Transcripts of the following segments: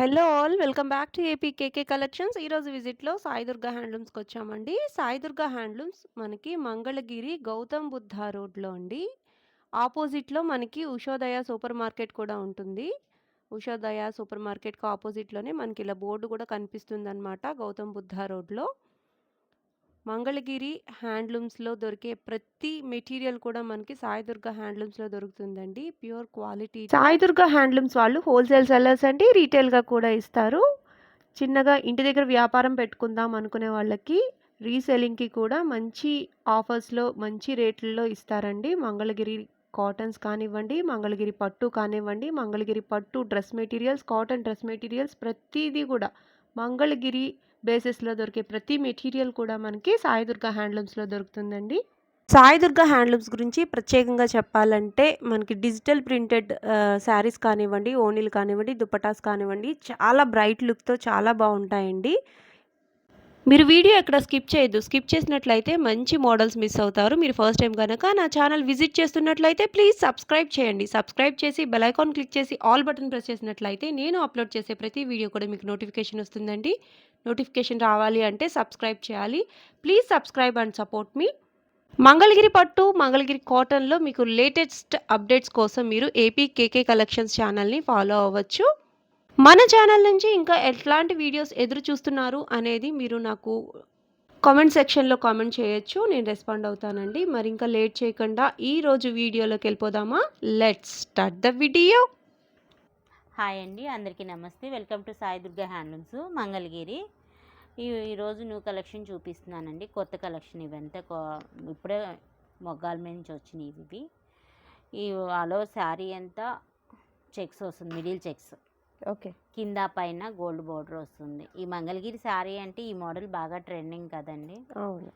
Hello all welcome back to AP KK collections. ఈరోజు విజిట్‌లో Sai Durga హ్యాండ్లూమ్స్‌కొచ్చామండి. Sai Durga handlooms మనకి మంగళగిరి గౌతమ్ బుద్ధ రోడ్‌లో అండి. ఆపోజిట్‌లో మనకి ఉషోదయ సూపర్ మార్కెట్ కూడా ఉంటుంది. ఉషోదయ సూపర్ మార్కెట్‌కి ఆపోజిట్‌లోనే మనకి ఇలా బోర్డు కూడా కనిపిస్తుందనమాట గౌతమ్ బుద్ధ రోడ్‌లో. మంగళగిరి హ్యాండ్లూమ్స్‌లో దొరికే ప్రతి మెటీరియల్ కూడా మనకి సాయి దుర్గా హ్యాండ్లూమ్స్‌లో దొరుకుతుందండి. Pure quality. Sai Durga handlooms వాళ్ళు హోల్‌సేల్ సెల్లర్స్ అండి. రీటైల్‌గా కూడా ఇస్తారు. చిన్నగా ఇంటి దగ్గర వ్యాపారం పెట్టుకుందాం అనుకునే వాళ్ళకి రీసెల్లింగ్‌కి కూడా మంచి ఆఫర్స్‌లో, మంచి రేట్లలో ఇస్తారండి. మంగళగిరి కాటన్స్ కానివ్వండి, మంగళగిరి పట్టు కానివ్వండి, మంగళగిరి పట్టు dress materials, cotton dress materials ప్రతీదీ కూడా మంగళగిరి బేసిస్‌లో దొరికే ప్రతి మెటీరియల్ కూడా మనకి సాయి దుర్గా హ్యాండ్లూమ్స్‌లో దొరుకుతుందండి. సాయి దుర్గా హ్యాండ్లూమ్స్ గురించి ప్రత్యేకంగా చెప్పాలంటే మనకి డిజిటల్ ప్రింటెడ్ శారీస్ కానివ్వండి, ఓణీలు కానివ్వండి, దుపటాస్ కానివ్వండి చాలా బ్రైట్ లుక్‌తో చాలా బావుంటాయండి. మీరు వీడియో ఎక్కడ స్కిప్ చేయొద్దు. స్కిప్ చేసినట్లయితే మంచి మోడల్స్ మిస్ అవుతారు. మీరు ఫస్ట్ టైం గనక నా ఛానల్ విజిట్ చేస్తున్నట్లయితే ప్లీజ్ సబ్స్క్రైబ్ చేయండి. సబ్స్క్రైబ్ చేసి బెల్ ఐకాన్ క్లిక్ చేసి ఆల్ బటన్ ప్రెస్ చేసినట్లయితే నేను అప్లోడ్ చేసే ప్రతి వీడియో కూడా మీకు నోటిఫికేషన్ వస్తుందండి. నోటిఫికేషన్ రావాలి అంటే సబ్స్క్రైబ్ చేయాలి. ప్లీజ్ సబ్స్క్రైబ్ అండ్ సపోర్ట్ మీ. మంగళగిరి పట్టు, మంగళగిరి కాటన్‌లో మీకు లేటెస్ట్ అప్డేట్స్ కోసం మీరు ఏపీ కేకే కలెక్షన్స్ ఛానల్‌ని ఫాలో అవ్వచ్చు. మన ఛానల్ నుంచి ఇంకా ఎట్లాంటి వీడియోస్ ఎదురు చూస్తున్నారు అనేది మీరు నాకు కామెంట్ సెక్షన్‌లో కామెంట్ చేయొచ్చు. నేను రెస్పాండ్ అవుతానండి. మరి ఇంకా లేట్ చేయకుండా ఈరోజు వీడియోలోకి వెళ్ళిపోదామా? Let's start the video. Hi అండి, అందరికీ నమస్తే. Welcome to Sai Durga handlooms Mangalagiri. ఈరోజు న్యూ కలెక్షన్ చూపిస్తున్నానండి. కొత్త కలెక్షన్ ఇవంతా ఇప్పుడే మొగ్గాల మీద నుంచి వచ్చినాయి ఇవి. ఈ ఆల్ ఓవర్ శారీ అంతా చెక్స్ వస్తుంది, మిడిల్ చెక్స్. ఓకే. కింద పైన గోల్డ్ బోర్డర్ వస్తుంది. ఈ మంగళగిరి శారీ అంటే ఈ మోడల్ బాగా ట్రెండింగ్ కదండి. అవును.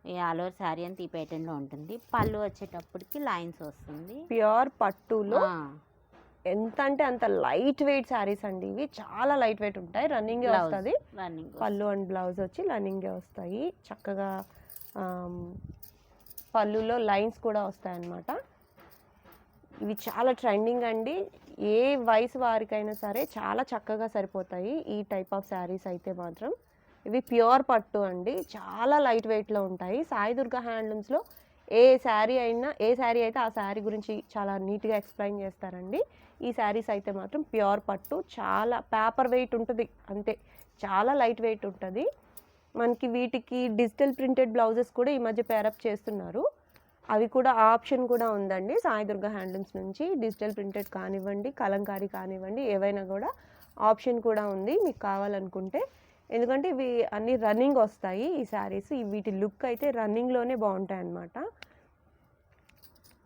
ఈ ఆల్ ఓవర్ శారీ అంతా ఈ ప్యాటర్న్లో ఉంటుంది. పళ్ళు వచ్చేటప్పటికి లైన్స్ వస్తుంది. ప్యూర్ పట్టులో ఎంత అంటే అంత లైట్ వెయిట్ శారీస్ అండి ఇవి. చాలా లైట్ వెయిట్ ఉంటాయి. రన్నింగే వస్తుంది. పళ్ళు అండ్ బ్లౌజ్ వచ్చి రన్నింగే వస్తాయి. చక్కగా పళ్ళులో లైన్స్ కూడా వస్తాయి అన్నమాట. ఇవి చాలా ట్రెండింగ్ అండి. ఏ వయసు వారికైనా సరే చాలా చక్కగా సరిపోతాయి ఈ టైప్ ఆఫ్ శారీస్ అయితే మాత్రం. ఇవి ప్యూర్ పట్టు అండి. చాలా లైట్ వెయిట్లో ఉంటాయి. సాయి దుర్గా హ్యాండ్లూమ్స్లో ఏ శారీ అయితే ఆ శారీ గురించి చాలా నీట్గా ఎక్స్ప్లెయిన్ చేస్తారండి. ఈ శారీస్ అయితే మాత్రం ప్యూర్ పట్టు, చాలా పేపర్ వెయిట్ ఉంటుంది అంతే. చాలా లైట్ వెయిట్ ఉంటుంది. మనకి వీటికి డిజిటల్ ప్రింటెడ్ బ్లౌజెస్ కూడా ఈ మధ్య పేరప్ చేస్తున్నారు. అవి కూడా ఆప్షన్ కూడా ఉందండి సాయి దుర్గా హ్యాండ్లూమ్స్ నుంచి. డిజిటల్ ప్రింటెడ్ కానివ్వండి, కలంకారీ కానివ్వండి, ఏవైనా కూడా ఆప్షన్ కూడా ఉంది మీకు కావాలనుకుంటే. ఎందుకంటే ఇవి అన్నీ రన్నింగ్ వస్తాయి ఈ శారీస్. వీటి లుక్ అయితే రన్నింగ్లోనే బాగుంటాయి అన్నమాట.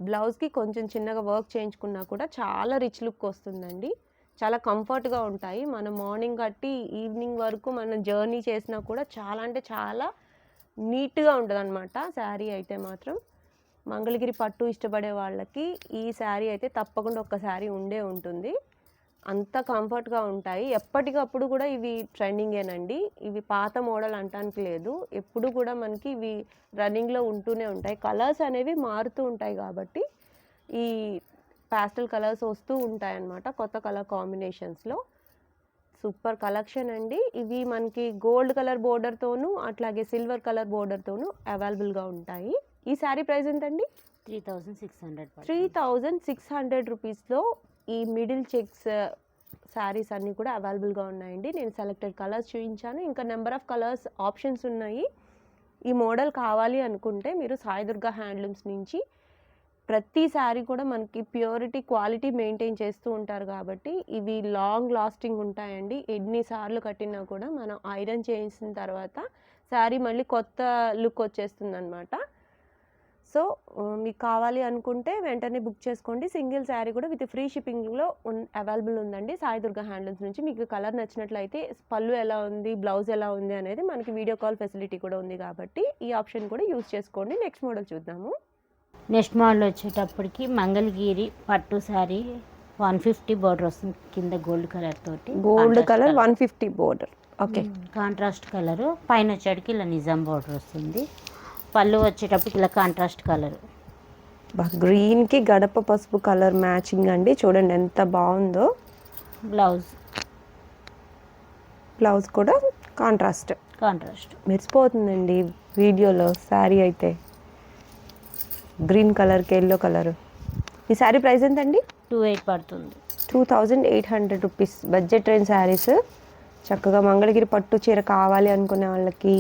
బ్లౌజ్కి కొంచెం చిన్నగా వర్క్ చేయించుకున్నా కూడా చాలా రిచ్ లుక్ వస్తుందండి. చాలా కంఫర్ట్గా ఉంటాయి. మనం మార్నింగ్ కట్టి ఈవినింగ్ వరకు మనం జర్నీ చేసినా కూడా చాలా అంటే చాలా నీట్గా ఉంటుంది అనమాట శారీ అయితే మాత్రం. మంగళగిరి పట్టు ఇష్టపడే వాళ్ళకి ఈ శారీ అయితే తప్పకుండా ఒక్క శారీ ఉండే ఉంటుంది. అంత కంఫర్ట్గా ఉంటాయి. ఎప్పటికప్పుడు కూడా ఇవి ట్రెండింగేనండి. ఇవి పాత మోడల్ అంటానికి లేదు. ఎప్పుడు కూడా మనకి ఇవి రన్నింగ్లో ఉంటూనే ఉంటాయి. కలర్స్ అనేవి మారుతూ ఉంటాయి కాబట్టి ఈ ప్యాస్టల్ కలర్స్ వస్తూ ఉంటాయన్నమాట కొత్త కలర్ కాంబినేషన్స్లో. సూపర్ కలెక్షన్ అండి. ఇవి మనకి గోల్డ్ కలర్ బోర్డర్తోనూ అట్లాగే సిల్వర్ కలర్ బోర్డర్తోనూ అవైలబుల్గా ఉంటాయి. ఈ శారీ ప్రైస్ ఎంతండి? 3600 రూపీస్లో ఈ మిడిల్ చెక్స్ శారీస్ అన్నీ కూడా అవైలబుల్గా ఉన్నాయండి. నేను సెలెక్టెడ్ కలర్స్ చూపించాను. ఇంకా నెంబర్ ఆఫ్ కలర్స్ ఆప్షన్స్ ఉన్నాయి. ఈ మోడల్ కావాలి అనుకుంటే మీరు సాయి దుర్గా హ్యాండ్లూమ్స్ నుంచి ప్రతి శారీ కూడా మనకి ప్యూరిటీ క్వాలిటీ మెయింటైన్ చేస్తూ ఉంటారు కాబట్టి ఇవి లాంగ్ లాస్టింగ్ ఉంటాయండి. ఎన్నిసార్లు కట్టినా కూడా మనం ఐరన్ చేసిన తర్వాత శారీ మళ్ళీ కొత్త లుక్ వచ్చేస్తుంది అనమాట. సో మీకు కావాలి అనుకుంటే వెంటనే బుక్ చేసుకోండి. సింగిల్ శారీ కూడా విత్ ఫ్రీ షిప్పింగ్లో అవైలబుల్ ఉందండి సాయి దుర్గా హ్యాండ్లూమ్స్ నుంచి. మీకు కలర్ నచ్చినట్లయితే పళ్ళు ఎలా ఉంది, బ్లౌజ్ ఎలా ఉంది అనేది మనకి వీడియో కాల్ ఫెసిలిటీ కూడా ఉంది కాబట్టి ఈ ఆప్షన్ కూడా యూస్ చేసుకోండి. నెక్స్ట్ మోడల్ చూద్దాము. నెక్స్ట్ మోడల్ వచ్చేటప్పటికి మంగళగిరి పట్టు శారీ 150 బోర్డర్ వస్తుంది. కింద గోల్డ్ కలర్ తోటి, gold colour 150 border. Okay. Contrast colour. పైన వచ్చేటికి ఇలా నిజాం బోర్డర్ వస్తుంది. పళ్ళు వచ్చేటప్పటికి ఇలా కాంట్రాస్ట్ కలర్. గ్రీన్కి గడప పసుపు కలర్ మ్యాచింగ్ అండి. చూడండి ఎంత బాగుందో. బ్లౌజ్ బ్లౌజ్ కూడా కాంట్రాస్ట్ మెరిసిపోతుందండి వీడియోలో. శారీ అయితే గ్రీన్ కలర్కి ఎల్లో కలర్. ఈ శారీ ప్రైస్ ఎంతండి? 2800 పడుతుంది. 2800 రూపీస్. Budget range saris. చక్కగా మంగళగిరి పట్టు చీర కావాలి అనుకునే వాళ్ళకి,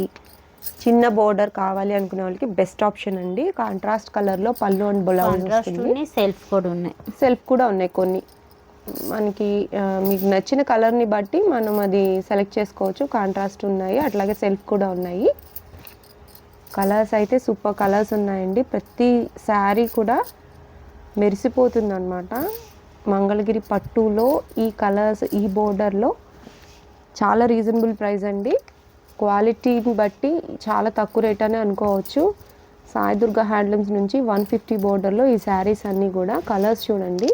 చిన్న బోర్డర్ కావాలి అనుకునే వాళ్ళకి బెస్ట్ ఆప్షన్ అండి. కాంట్రాస్ట్ కలర్లో పళ్ళు అండ్ బ్లౌజ్ వస్తుంది. సెల్ఫ్ కూడా ఉన్నాయి కొన్ని. మనకి మీకు నచ్చిన కలర్ని బట్టి మనం అది సెలెక్ట్ చేసుకోవచ్చు. కాంట్రాస్ట్ ఉన్నాయి, అట్లాగే సెల్ఫ్ కూడా ఉన్నాయి. కలర్స్ అయితే సూపర్ కలర్స్ ఉన్నాయండి. ప్రతి శారీ కూడా మెరిసిపోతుంది అనమాట. మంగళగిరి పట్టులో ఈ కలర్స్, ఈ బోర్డర్లో చాలా రీజనబుల్ ప్రైస్ అండి. క్వాలిటీని బట్టి చాలా తక్కువ రేట్ అనే అనుకోవచ్చు. సాయి దుర్గా హ్యాండ్లూమ్స్ నుంచి 150 బోర్డర్లో ఈ శారీస్ అన్నీ కూడా. కలర్స్ చూడండి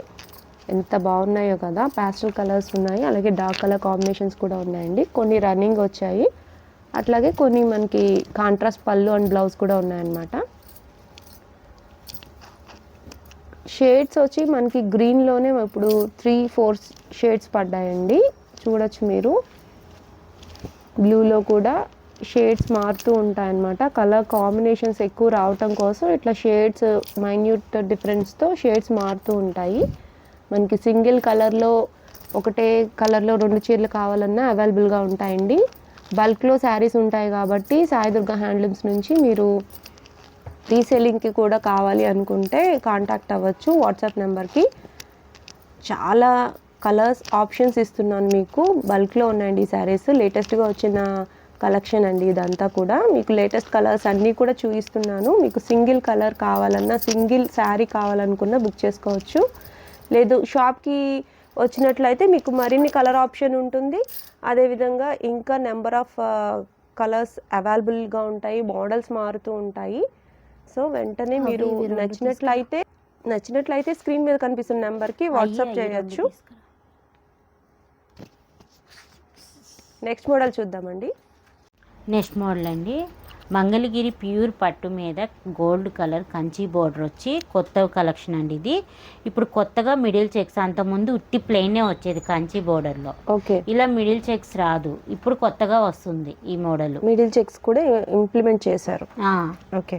ఎంత బాగున్నాయో కదా. ప్యాస్టల్ కలర్స్ ఉన్నాయి, అలాగే డార్క్ కలర్ కాంబినేషన్స్ కూడా ఉన్నాయండి. కొన్ని రన్నింగ్ వచ్చాయి, అట్లాగే కొన్ని మనకి కాంట్రాస్ట్ పళ్ళు అండ్ బ్లౌజ్ కూడా ఉన్నాయన్నమాట. షేడ్స్ వచ్చి మనకి గ్రీన్లోనే ఇప్పుడు 3-4 షేడ్స్ పడ్డాయండి. చూడొచ్చు మీరు. బ్లూలో కూడా షేడ్స్ మారుతూ ఉంటాయన్నమాట. కలర్ కాంబినేషన్స్ ఎక్కువ రావటం కోసం ఇట్లా షేడ్స్ మైన్యూట్ డిఫరెన్స్తో షేడ్స్ మారుతూ ఉంటాయి. మనకి సింగిల్ కలర్లో ఒకటే కలర్లో 2 చీరలు కావాలన్నా అవైలబుల్గా ఉంటాయండి. బల్క్లో శారీస్ ఉంటాయి కాబట్టి సాయి దుర్గా హ్యాండ్లూమ్స్ నుంచి మీరు రీసెల్లింగ్కి కూడా కావాలి అనుకుంటే కాంటాక్ట్ అవ్వచ్చు వాట్సాప్ నెంబర్కి. చాలా కలర్స్ ఆప్షన్స్ ఇస్తున్నాను మీకు. బల్క్లో ఉన్నాయండి ఈ శారీస్. లేటెస్ట్గా వచ్చిన కలెక్షన్ అండి ఇదంతా కూడా. మీకు లేటెస్ట్ కలర్స్ అన్నీ కూడా చూపిస్తున్నాను. మీకు సింగిల్ కలర్ కావాలన్నా, సింగిల్ శారీ కావాలనుకున్నా బుక్ చేసుకోవచ్చు. లేదు షాప్కి వచ్చినట్లయితే మీకు మరిన్ని కలర్ ఆప్షన్ ఉంటుంది. అదేవిధంగా ఇంకా నెంబర్ ఆఫ్ కలర్స్ అవైలబుల్గా ఉంటాయి, మోడల్స్ మారుతూ ఉంటాయి. సో వెంటనే మీరు నచ్చినట్లయితే స్క్రీన్ మీద కనిపిస్తున్న నెంబర్కి వాట్సాప్ చేయొచ్చు. నెక్స్ట్ మోడల్ చూద్దామండి. నెక్స్ట్ మోడల్ అండి, మంగళగిరి ప్యూర్ పట్టు మీద గోల్డ్ కలర్ కంచి బోర్డర్ వచ్చి కొత్త కలెక్షన్ అండి ఇది. ఇప్పుడు కొత్తగా మిడిల్ చెక్స్, అంతకుముందు ఉట్టి ప్లెయినే వచ్చేది కంచి బోర్డర్లో. ఓకే, ఇలా మిడిల్ చెక్స్ రాదు, ఇప్పుడు కొత్తగా వస్తుంది ఈ మోడల్. మిడిల్ చెక్స్ కూడా ఇంప్లిమెంట్ చేశారు. ఓకే,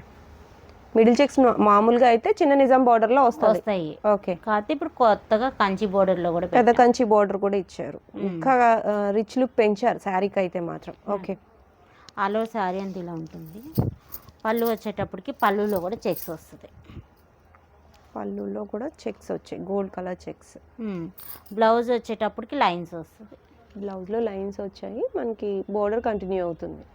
మిడిల్ చెక్స్ మామూలుగా అయితే చిన్న నిజాం బోర్డర్లో వస్తాయి. ఓకే, కాకపోతే ఇప్పుడు కొత్తగా కంచి బోర్డర్లో కూడా పెద్ద కంచి బోర్డర్ కూడా ఇచ్చారు. ఇంకా రిచ్ లుక్ పెంచారు శారీకి అయితే మాత్రం. ఓకే, ఆల్ ఓవర్ శారీ అంతా ఇలా ఉంటుంది. పళ్ళు వచ్చేటప్పటికి పళ్ళులో కూడా చెక్స్ వస్తుంది. పళ్ళులో కూడా చెక్స్ వచ్చాయి, గోల్డ్ కలర్ చెక్స్. బ్లౌజ్ వచ్చేటప్పటికి లైన్స్ వస్తుంది. బ్లౌజ్లో లైన్స్ వచ్చాయి, మనకి బోర్డర్ కంటిన్యూ అవుతుంది.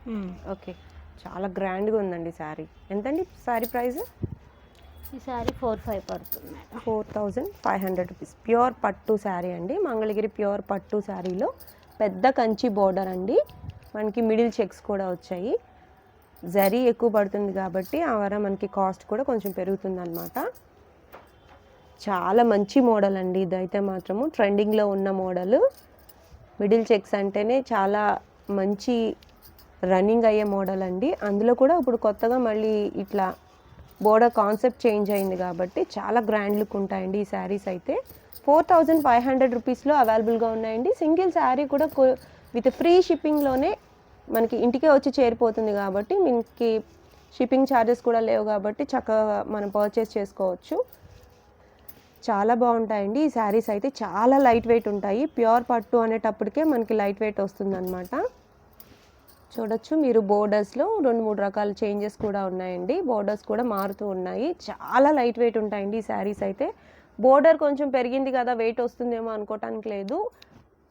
ఓకే, చాలా గ్రాండ్గా ఉందండి శారీ. ఎంతండి శారీ ప్రైస్? ఈ శారీ 4500 పడుతుంది. 4500 రూపీస్. ప్యూర్ పట్టు శారీ అండి. మంగళగిరి ప్యూర్ పట్టు శారీలో పెద్ద కంచి బోర్డర్ అండి. మనకి మిడిల్ చెక్స్ కూడా వచ్చాయి. జరీ ఎక్కువ పడుతుంది కాబట్టి ఆ వార మనకి కాస్ట్ కూడా కొంచెం పెరుగుతుంది అనమాట. చాలా మంచి మోడల్ అండి ఇదైతే మాత్రము. ట్రెండింగ్లో ఉన్న మోడల్. మిడిల్ చెక్స్ అంటేనే చాలా మంచి రన్నింగ్ అయ్యే మోడల్ అండి. అందులో కూడా ఇప్పుడు కొత్తగా మళ్ళీ ఇట్లా బోర్డర్ కాన్సెప్ట్ చేంజ్ అయింది కాబట్టి చాలా గ్రాండ్ లుక్ ఉంటాయండి ఈ శారీస్ అయితే. 4500 రూపీస్లో అవైలబుల్గా ఉన్నాయండి. సింగిల్ శారీ కూడా విత్ ఫ్రీ షిప్పింగ్లోనే మనకి ఇంటికే వచ్చి చేరిపోతుంది కాబట్టి మనకి షిప్పింగ్ ఛార్జెస్ కూడా లేవు కాబట్టి చక్కగా మనం పర్చేస్ చేసుకోవచ్చు. చాలా బాగుంటాయండి ఈ శారీస్ అయితే. చాలా లైట్ వెయిట్ ఉంటాయి. ప్యూర్ పట్టు అనేటప్పటికే మనకి లైట్ వెయిట్ వస్తుందన్నమాట. చూడొచ్చు మీరు. బోర్డర్స్లో 2-3 రకాల చేంజెస్ కూడా ఉన్నాయండి. బోర్డర్స్ కూడా మారుతూ ఉన్నాయి. చాలా లైట్ వెయిట్ ఉంటాయండి ఈ శారీస్ అయితే. బోర్డర్ కొంచెం పెరిగింది కదా వెయిట్ వస్తుందేమో అనుకోవటానికి లేదు.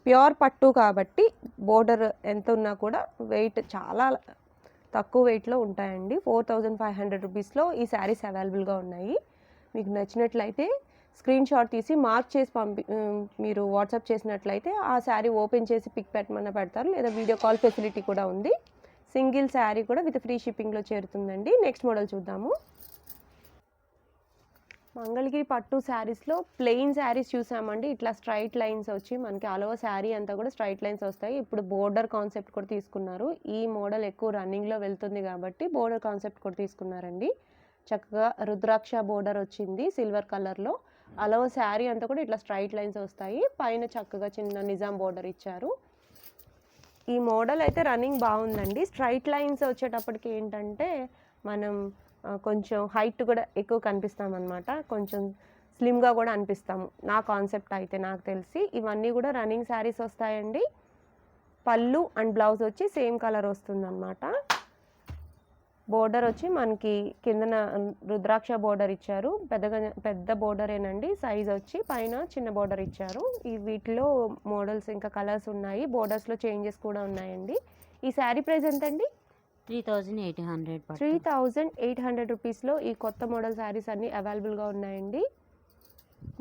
ప్యూర్ పట్టు కాబట్టి బోర్డర్ ఎంత ఉన్నా కూడా వెయిట్ చాలా తక్కువ వెయిట్లో ఉంటాయండి. 4500 రూపీస్లో ఈ శారీస్ అవైలబుల్గా ఉన్నాయి. మీకు నచ్చినట్లయితే స్క్రీన్ షాట్ తీసి మార్క్ చేసి మీరు వాట్సాప్ చేసినట్లయితే ఆ శారీ ఓపెన్ చేసి పిక్ పెట్టమన్నా పెడతారు, లేదా వీడియో కాల్ ఫెసిలిటీ కూడా ఉంది. సింగిల్ శారీ కూడా విత్ ఫ్రీ షిప్పింగ్లో చేరుతుందండి. నెక్స్ట్ మోడల్ చూద్దాము. మంగళగిరి పట్టు శారీస్లో ప్లెయిన్ శారీస్ చూసామండి. ఇట్లా స్ట్రైట్ లైన్స్ వచ్చి మనకి ఆల్ ఓవర్ శారీ అంతా కూడా స్ట్రైట్ లైన్స్ వస్తాయి. ఇప్పుడు బోర్డర్ కాన్సెప్ట్ కూడా తీసుకున్నారు. ఈ మోడల్ ఎక్కువ రన్నింగ్లో వెళ్తుంది కాబట్టి బోర్డర్ కాన్సెప్ట్ కూడా తీసుకున్నారండి. చక్కగా రుద్రాక్ష బోర్డర్ వచ్చింది సిల్వర్ కలర్లో. ఆల్ ఓవర్ శారీ అంతా కూడా ఇట్లా స్ట్రైట్ లైన్స్ వస్తాయి. పైన చక్కగా చిన్న నిజాం బోర్డర్ ఇచ్చారు. ఈ మోడల్ అయితే రన్నింగ్ బాగుందండి. స్ట్రైట్ లైన్స్ వచ్చేటప్పటికి ఏంటంటే మనం కొంచెం హైట్ కూడా ఎక్కువ కనిపిస్తామన్నమాట. కొంచెం స్లిమ్గా కూడా అనిపిస్తాము. నా కాన్సెప్ట్ అయితే నాకు తెలిసి. ఇవన్నీ కూడా రన్నింగ్ శారీస్ వస్తాయండి. పళ్ళు అండ్ బ్లౌజ్ వచ్చి సేమ్ కలర్ వస్తుందన్నమాట. బోర్డర్ వచ్చి మనకి కిందన రుద్రాక్ష బోర్డర్ ఇచ్చారు. పెద్ద బోర్డరేనండి. సైజ్ వచ్చి పైన చిన్న బోర్డర్ ఇచ్చారు. ఈ వీటిలో మోడల్స్ ఇంకా కలర్స్ ఉన్నాయి. బోర్డర్స్లో చేంజెస్ కూడా ఉన్నాయండి. ఈ శారీ ప్రైస్ ఎంతండి? 3800. 3800 రూపీస్లో ఈ కొత్త మోడల్ శారీస్ అన్నీ అవైలబుల్గా ఉన్నాయండి.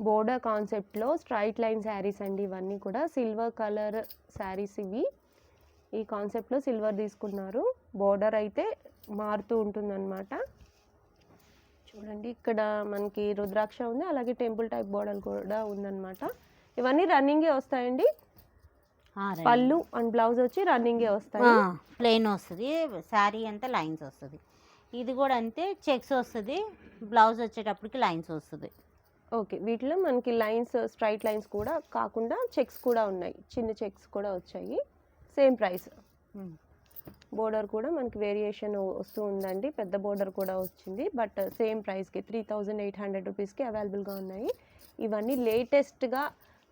బోర్డర్ కాన్సెప్ట్లో స్ట్రైట్ లైన్ శారీస్ అండి. ఇవన్నీ కూడా సిల్వర్ కలర్ శారీస్ ఇవి. ఈ కాన్సెప్ట్లో సిల్వర్ తీసుకున్నారు. బోర్డర్ అయితే మారుతూ ఉంటుందన్నమాట. చూడండి, ఇక్కడ మనకి రుద్రాక్ష ఉంది, అలాగే టెంపుల్ టైప్ బోర్డర్ కూడా ఉందన్నమాట. ఇవన్నీ రన్నింగే వస్తాయండి. పళ్ళు అండ్ బ్లౌజ్ వచ్చి రన్నింగే వస్తాయి. ప్లెయిన్ వస్తుంది, శారీ అంతా లైన్స్ వస్తుంది. ఇది కూడా అంతే, చెక్స్ వస్తుంది. బ్లౌజ్ వచ్చేటప్పటికి లైన్స్ వస్తుంది. ఓకే, వీటిలో మనకి లైన్స్ స్ట్రైట్ లైన్స్ కూడా కాకుండా చెక్స్ కూడా ఉన్నాయి. చిన్న చెక్స్ కూడా వచ్చాయి. Same price. బోర్డర్ కూడా మనకి వేరియేషన్ వస్తూ ఉందండి. పెద్ద బోర్డర్ కూడా వచ్చింది. బట్ సేమ్ ప్రైస్కి 3800 రూపీస్కి అవైలబుల్గా ఉన్నాయి. ఇవన్నీ లేటెస్ట్గా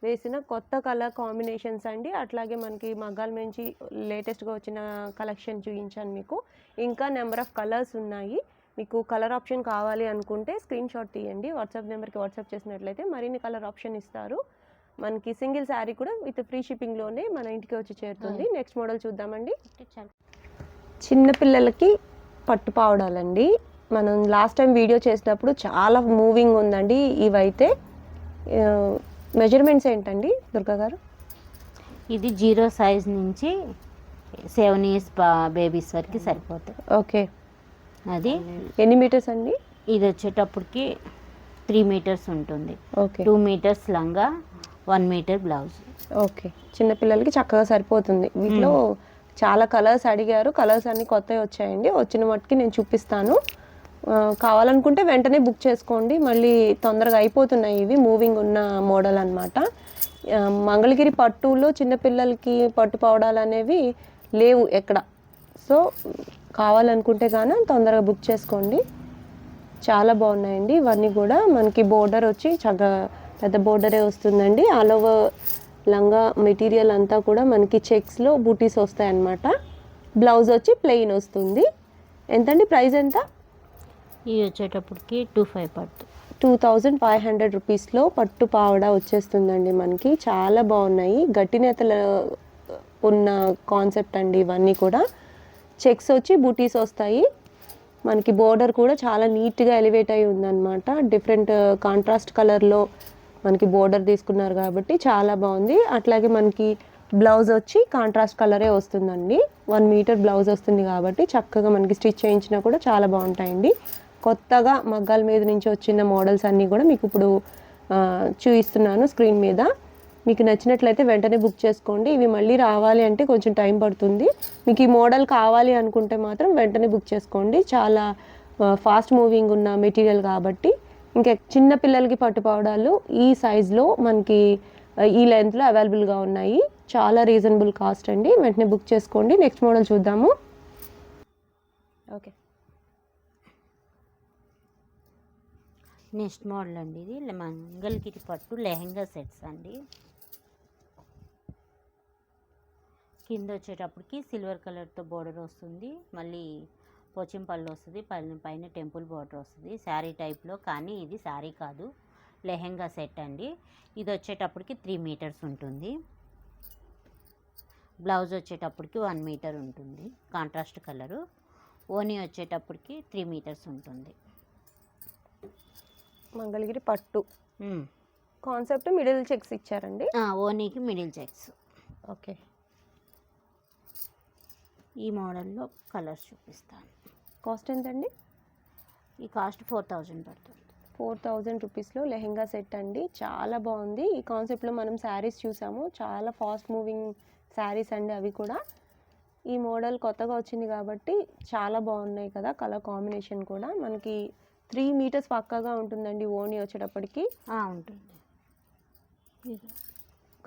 వేసిన కొత్త కలర్ కాంబినేషన్స్ అండి. అట్లాగే మనకి మగ్గాల నుంచి లేటెస్ట్గా వచ్చిన కలెక్షన్ చూపించాను మీకు. ఇంకా నెంబర్ ఆఫ్ కలర్స్ ఉన్నాయి. మీకు కలర్ ఆప్షన్ కావాలి అనుకుంటే స్క్రీన్ షాట్ తీయండి. వాట్సాప్ నెంబర్కి వాట్సాప్ చేసినట్లయితే మరిన్ని కలర్ ఆప్షన్ ఇస్తారు. మనకి సింగిల్ శారీ కూడా విత్ ఫ్రీ షిప్పింగ్లోనే మన ఇంటికి వచ్చి చేరుతుంది. నెక్స్ట్ మోడల్ చూద్దామండి. చిన్నపిల్లలకి పట్టు పావడాలండి. మనం లాస్ట్ టైం వీడియో చేసినప్పుడు చాలా మూవింగ్ ఉందండి. ఇవైతే మెజర్మెంట్స్ ఏంటండి దుర్గా గారు? ఇది 0 సైజ్ నుంచి 7 ఇయర్స్ బేబీస్ వరకు సరిపోతాయి. ఓకే, అది ఎన్ని మీటర్స్ అండి? ఇది వచ్చేటప్పటికి 3 మీటర్స్ ఉంటుంది. ఓకే, 2 మీటర్స్ లంగా, 1 మీటర్ బ్లౌజ్. ఓకే, చిన్నపిల్లలకి చక్కగా సరిపోతుంది. వీటిలో చాలా కలర్స్ అడిగారు. కలర్స్ అన్నీ కొత్తవి వచ్చాయండి. వచ్చిన మట్టుకి నేను చూపిస్తాను. కావాలనుకుంటే వెంటనే బుక్ చేసుకోండి. మళ్ళీ తొందరగా అయిపోతున్నాయి. ఇవి మూవింగ్ ఉన్న మోడల్ అనమాట. మంగళగిరి పట్టులో చిన్నపిల్లలకి పట్టు పవడాలు అనేవి లేవు ఎక్కడ. సో కావాలనుకుంటే కానీ తొందరగా బుక్ చేసుకోండి. చాలా బాగున్నాయండి. ఇవన్నీ కూడా మనకి బోర్డర్ వచ్చి చక్కగా పెద్ద బోర్డరే వస్తుందండి. ఆల్ ఓవర్ లంగా మెటీరియల్ అంతా కూడా మనకి చెక్స్లో బూటీస్ వస్తాయి అన్నమాట. బ్లౌజ్ వచ్చి ప్లెయిన్ వస్తుంది. ఎంతండి ప్రైస్ ఎంత? ఇవి వచ్చేటప్పటికి 2500 పడుతుంది. 2500 రూపీస్లో పట్టు పావడా వచ్చేస్తుందండి మనకి. చాలా బాగున్నాయి. గట్టి నేతలు ఉన్న కాన్సెప్ట్ అండి ఇవన్నీ కూడా. చెక్స్ వచ్చి బూటీస్ వస్తాయి. మనకి బోర్డర్ కూడా చాలా నీట్గా ఎలివేట్ అయి ఉందన్నమాట. డిఫరెంట్ కాంట్రాస్ట్ కలర్లో మనకి బోర్డర్ తీసుకున్నారు కాబట్టి చాలా బాగుంది. అట్లాగే మనకి బ్లౌజ్ వచ్చి కాంట్రాస్ట్ కలరే వస్తుందండి. 1 మీటర్ బ్లౌజ్ వస్తుంది కాబట్టి చక్కగా మనకి స్టిచ్ చేయించినా కూడా చాలా బాగుంటాయండి. కొత్తగా మగ్గాల మీద నుంచి వచ్చిన మోడల్స్ అన్నీ కూడా మీకు ఇప్పుడు చూపిస్తున్నాను స్క్రీన్ మీద. మీకు నచ్చినట్లయితే వెంటనే బుక్ చేసుకోండి. ఇవి మళ్ళీ రావాలి అంటే కొంచెం టైం పడుతుంది. మీకు ఈ మోడల్ కావాలి అనుకుంటే మాత్రం వెంటనే బుక్ చేసుకోండి. చాలా ఫాస్ట్ మూవింగ్ ఉన్న మెటీరియల్ కాబట్టి. ఇంకా చిన్న పిల్లలకి పట్టుపావడాలు ఈ సైజులో మనకి ఈ లెంత్లో అవైలబుల్గా ఉన్నాయి. చాలా రీజనబుల్ కాస్ట్ అండి. వెంటనే బుక్ చేసుకోండి. నెక్స్ట్ మోడల్ చూద్దాము. ఓకే, నెక్స్ట్ మోడల్ అండి. ఇది మంగళగిరి పట్టు లెహెంగా సెట్స్ అండి. కింద వచ్చేటప్పటికి సిల్వర్ కలర్తో బోర్డర్ వస్తుంది. మళ్ళీ పోచింపల్లి వస్తుంది. పైన టెంపుల్ బోర్డర్ వస్తుంది. శారీ టైప్లో, కానీ ఇది శారీ కాదు, లెహెంగా సెట్ అండి. ఇది వచ్చేటప్పటికి 3 మీటర్స్ ఉంటుంది. బ్లౌజ్ వచ్చేటప్పటికి 1 మీటర్ ఉంటుంది. Contrast colour. ఓనీ వచ్చేటప్పటికి 3 మీటర్స్ ఉంటుంది. మంగళగిరి పట్టు కాన్సెప్ట్ మిడిల్ చెక్స్ ఇచ్చారండి. ఓనీకి మిడిల్ చెక్స్. ఓకే, ఈ మోడల్లో కలర్స్ చూపిస్తాను. కాస్ట్ ఎంతండి? ఈ కాస్ట్ 4000 పడుతుంది. 4000 రూపీస్లో లెహెంగా సెట్ అండి. చాలా బాగుంది. ఈ కాన్సెప్ట్లో మనం శారీస్ చూసాము. చాలా ఫాస్ట్ మూవింగ్ శారీస్ అండి అవి కూడా. ఈ మోడల్ కొత్తగా వచ్చింది కాబట్టి చాలా బాగున్నాయి కదా. కలర్ కాంబినేషన్ కూడా మనకి 3 మీటర్స్ పక్కాగా ఉంటుందండి ఓనీ వచ్చేటప్పటికి. ఉంటుంది.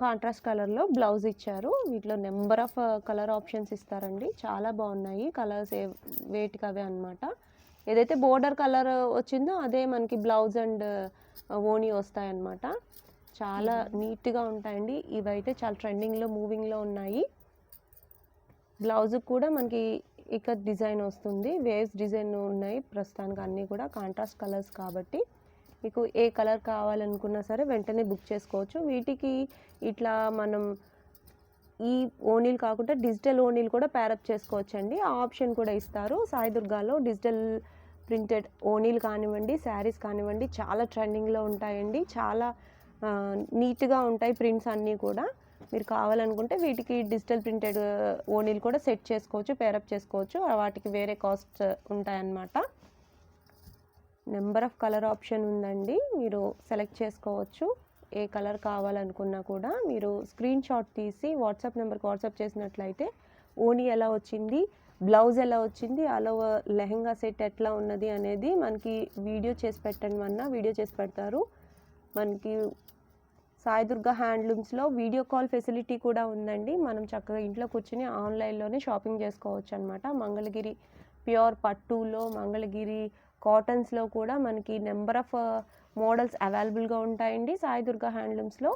కాంట్రాస్ట్ కలర్లో బ్లౌజ్ ఇచ్చారు. వీటిలో నెంబర్ ఆఫ్ కలర్ ఆప్షన్స్ ఇస్తారండి. చాలా బాగున్నాయి కలర్స్, వేటికి అవే అనమాట. ఏదైతే బోర్డర్ కలర్ వచ్చిందో అదే మనకి బ్లౌజ్ అండ్ ఓనీ వస్తాయన్నమాట. చాలా నీట్గా ఉంటాయండి. ఇవైతే చాలా ట్రెండింగ్లో మూవింగ్లో ఉన్నాయి. బ్లౌజ్ కూడా మనకి ఇక్కత్ డిజైన్ వస్తుంది. వేవ్స్ డిజైన్ ఉన్నాయి. ప్రస్తుతానికి అన్నీ కూడా కాంట్రాస్ట్ కలర్స్ కాబట్టి మీకు ఏ కలర్ కావాలనుకున్నా సరే వెంటనే బుక్ చేసుకోవచ్చు. వీటికి ఇట్లా మనం ఈ ఓనీలు కాకుండా డిజిటల్ ఓనీలు కూడా ప్యారప్ చేసుకోవచ్చండి. ఆ ఆప్షన్ కూడా ఇస్తారు. సాయి దుర్గాలో డిజిటల్ ప్రింటెడ్ ఓనీలు కానివ్వండి, శారీస్ కానివ్వండి చాలా ట్రెండింగ్లో ఉంటాయండి. చాలా నీట్గా ఉంటాయి ప్రింట్స్ అన్నీ కూడా. మీరు కావాలనుకుంటే వీటికి డిజిటల్ ప్రింటెడ్ ఓనీలు కూడా సెట్ చేసుకోవచ్చు, పేరప్ చేసుకోవచ్చు. వాటికి వేరే కాస్ట్ ఉంటాయన్నమాట. నెంబర్ ఆఫ్ కలర్ ఆప్షన్ ఉందండి. మీరు సెలెక్ట్ చేసుకోవచ్చు. ఏ కలర్ కావాలనుకున్నా కూడా మీరు స్క్రీన్ షాట్ తీసి వాట్సాప్ నెంబర్కి వాట్సాప్ చేసినట్లయితే ఓనీ ఎలా వచ్చింది, బ్లౌజ్ ఎలా వచ్చింది, అలా లెహంగా సెట్ ఎట్లా ఉన్నది అనేది మనకి వీడియో చేసి పెట్టండి అన్నా వీడియో చేసి పెడతారు. మనకి సాయి దుర్గా హ్యాండ్లూమ్స్లో వీడియో కాల్ ఫెసిలిటీ కూడా ఉందండి. మనం చక్కగా ఇంట్లో కూర్చొని ఆన్లైన్లోనే షాపింగ్ చేసుకోవచ్చు అనమాట. మంగళగిరి ప్యూర్ పట్టులో, మంగళగిరి కాటన్స్లో కూడా మనకి నెంబర్ ఆఫ్ మోడల్స్ అవైలబుల్గా ఉంటాయండి. సాయి దుర్గా హ్యాండ్లూమ్స్లో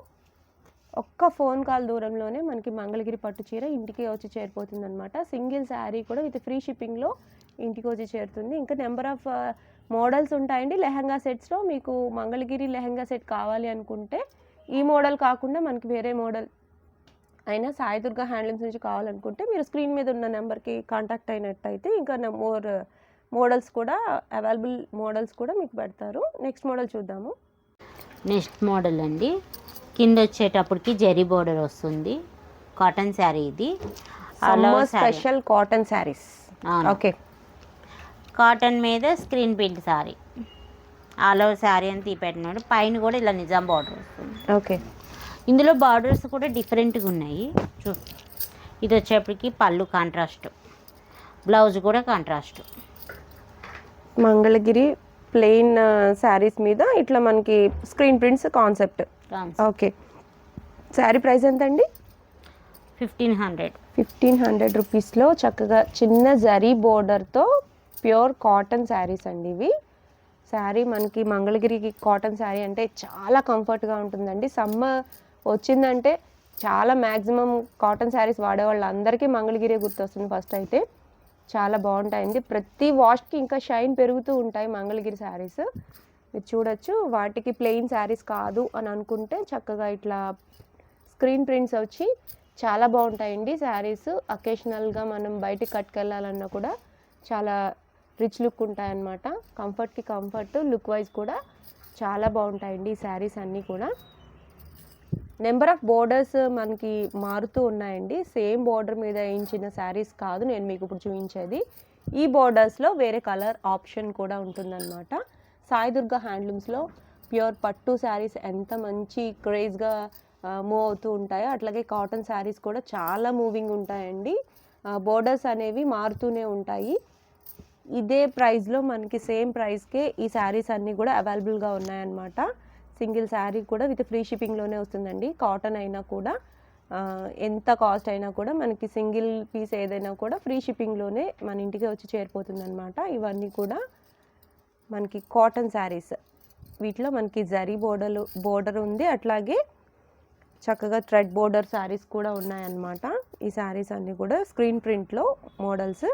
ఒక్క ఫోన్ కాల్ దూరంలోనే మనకి మంగళగిరి పట్టు చీర ఇంటికి వచ్చి చేరిపోతుంది అనమాట. సింగిల్ శారీ కూడా విత్ ఫ్రీ షిప్పింగ్లో ఇంటికి వచ్చి చేరుతుంది. ఇంకా నెంబర్ ఆఫ్ మోడల్స్ ఉంటాయండి. లెహంగా సెట్స్లో మీకు మంగళగిరి లెహంగా సెట్ కావాలి అనుకుంటే ఈ మోడల్ కాకుండా మనకి వేరే మోడల్ అయినా సాయి దుర్గా హ్యాండ్లూమ్స్ నుంచి కావాలనుకుంటే మీరు స్క్రీన్ మీద ఉన్న నెంబర్కి కాంటాక్ట్ అయినట్టయితే ఇంకా మోర్ మోడల్స్ కూడా అవైలబుల్ మోడల్స్ కూడా మీకు పెడతారు. నెక్స్ట్ మోడల్ చూద్దాము. నెక్స్ట్ మోడల్ అండి, కింద వచ్చేటప్పటికి జరీ బోర్డర్ వస్తుంది. కాటన్ శారీ ఇది. Special cotton saris. Okay, cotton మీద screen print sari. All over sari అని తీపెట్టినాడు. పైన కూడా ఇలా నిజాం బార్డర్ వస్తుంది. ఓకే, ఇందులో బార్డర్స్ కూడా డిఫరెంట్గా ఉన్నాయి. ఇది వచ్చేప్పటికి పళ్ళు కాంట్రాస్ట్, బ్లౌజ్ కూడా కాంట్రాస్ట్. మంగళగిరి ప్లెయిన్ శారీస్ మీద ఇట్లా మనకి screen prints concept. Okay, sari price ఎంత అండి? 1500 రూపీస్లో చక్కగా చిన్న జరీ బోర్డర్తో ప్యూర్ కాటన్ శారీస్ అండి ఇవి. శారీ మనకి మంగళగిరికి కాటన్ శారీ అంటే చాలా కంఫర్ట్గా ఉంటుందండి. సమ్మర్ వచ్చిందంటే చాలా మ్యాక్సిమం కాటన్ శారీస్ వాడే వాళ్ళందరికీ మంగళగిరి గుర్తొస్తుంది ఫస్ట్. అయితే చాలా బాగుంటాయండి. ప్రతి వాష్కి ఇంకా షైన్ పెరుగుతూ ఉంటాయి మంగళగిరి శారీస్. మీరు చూడొచ్చు. వాటికి ప్లెయిన్ శారీస్ కాదు అని అనుకుంటే చక్కగా ఇట్లా స్క్రీన్ ప్రింట్స్ వచ్చి చాలా బాగుంటాయండి శారీస్. అకేషనల్గా మనం బయటికి కట్టుకెళ్ళాలన్నా కూడా చాలా రిచ్ లుక్ ఉంటాయన్నమాట. కంఫర్ట్కి కంఫర్ట్, లుక్ వైజ్ కూడా చాలా బాగుంటాయండి ఈ శారీస్ అన్నీ కూడా. నెంబర్ ఆఫ్ బోర్డర్స్ మనకి మారుతూ ఉన్నాయండి. సేమ్ బోర్డర్ మీద వేయించిన శారీస్ కాదు నేను మీకు ఇప్పుడు చూపించేది. ఈ బోర్డర్స్లో వేరే కలర్ ఆప్షన్ కూడా ఉంటుందన్నమాట. సాయి దుర్గా హ్యాండ్లూమ్స్లో ప్యూర్ పట్టు శారీస్ ఎంత మంచి క్రేజ్గా మూవ్ అవుతూ ఉంటాయో అట్లాగే కాటన్ శారీస్ కూడా చాలా మూవింగ్ ఉంటాయండి. బోర్డర్స్ అనేవి మారుతూనే ఉంటాయి. ఇదే ప్రైస్లో మనకి సేమ్ ప్రైస్కే ఈ శారీస్ అన్నీ కూడా అవైలబుల్గా ఉన్నాయన్నమాట. సింగిల్ శారీ కూడా విత్ ఫ్రీ షిప్పింగ్లోనే వస్తుందండి. కాటన్ అయినా కూడా ఎంత కాస్ట్ అయినా కూడా మనకి సింగిల్ పీస్ ఏదైనా కూడా ఫ్రీ షిప్పింగ్లోనే మన ఇంటికి వచ్చి చేరిపోతుంది అనమాట. ఇవన్నీ కూడా మనకి కాటన్ శారీస్. వీటిలో మనకి జరీ బోర్డర్ ఉంది. అట్లాగే చక్కగా థ్రెడ్ బోర్డర్ శారీస్ కూడా ఉన్నాయన్నమాట. ఈ శారీస్ అన్నీ కూడా స్క్రీన్ ప్రింట్లో మోడల్స్.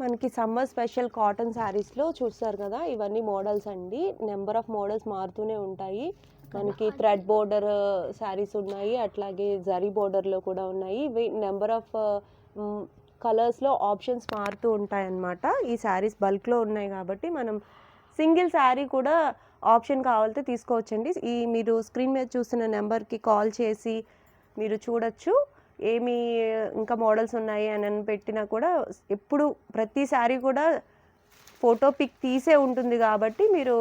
మనకి సమ్మర్ స్పెషల్ కాటన్ శారీస్లో చూస్తారు కదా, ఇవన్నీ మోడల్స్ అండి. నెంబర్ ఆఫ్ మోడల్స్ మారుతూనే ఉంటాయి. మనకి థ్రెడ్ బోర్డర్ శారీస్ ఉన్నాయి, అట్లాగే జరీ బోర్డర్లో కూడా ఉన్నాయి. నెంబర్ ఆఫ్ కలర్స్లో ఆప్షన్స్ మారుతూ ఉంటాయన్నమాట. ఈ శారీస్ బల్క్లో ఉన్నాయి కాబట్టి మనం సింగిల్ శారీ కూడా ఆప్షన్ కావాలంటే తీసుకోవచ్చండి. ఈ మీరు స్క్రీన్ మీద చూస్తున్న నెంబర్కి కాల్ చేసి మీరు చూడొచ్చు. ఏమి ఇంకా మోడల్స్ ఉన్నాయి అని పెట్టినా కూడా ఎప్పుడు ప్రతి శారీ కూడా ఫోటో పిక్ తీసే ఉంటుంది కాబట్టి మీరు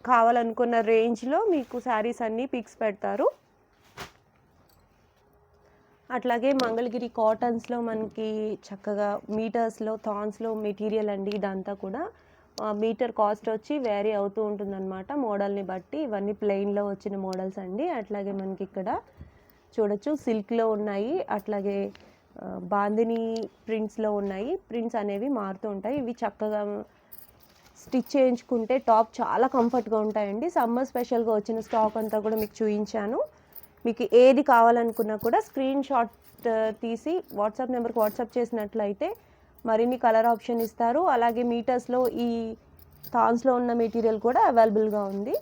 కావాలనుకున్న రేంజ్లో మీకు శారీస్ అన్నీ పిక్స్ పెడతారు. అట్లాగే మంగళగిరి కాటన్స్లో మనకి చక్కగా మీటర్స్లో థాన్స్లో మెటీరియల్ అండి. ఇదంతా కూడా మీటర్ కాస్ట్ వచ్చి వేరీ అవుతూ ఉంటుందన్నమాట మోడల్ని బట్టి. ఇవన్నీ ప్లెయిన్లో వచ్చిన మోడల్స్ అండి. అట్లాగే మనకి ఇక్కడ చూడొచ్చు సిల్క్లో ఉన్నాయి, అట్లాగే బాందిని ప్రింట్స్లో ఉన్నాయి. ప్రింట్స్ అనేవి మారుతూ ఉంటాయి. ఇవి చక్కగా స్టిచ్ చేయించుకుంటే టాప్ చాలా కంఫర్ట్గా ఉంటాయండి. సమ్మర్ స్పెషల్గా వచ్చిన స్టాక్ అంతా కూడా మీకు చూపించాను. మీకు ఏది కావాలనుకున్నా కూడా స్క్రీన్ షాట్ తీసి వాట్సాప్ నెంబర్కి వాట్సాప్ చేసినట్లయితే మరిన్ని కలర్ ఆప్షన్ ఇస్తారు. అలాగే మీటర్స్లో ఈ థాన్స్లో ఉన్న మెటీరియల్ కూడా అవైలబుల్గా ఉంది.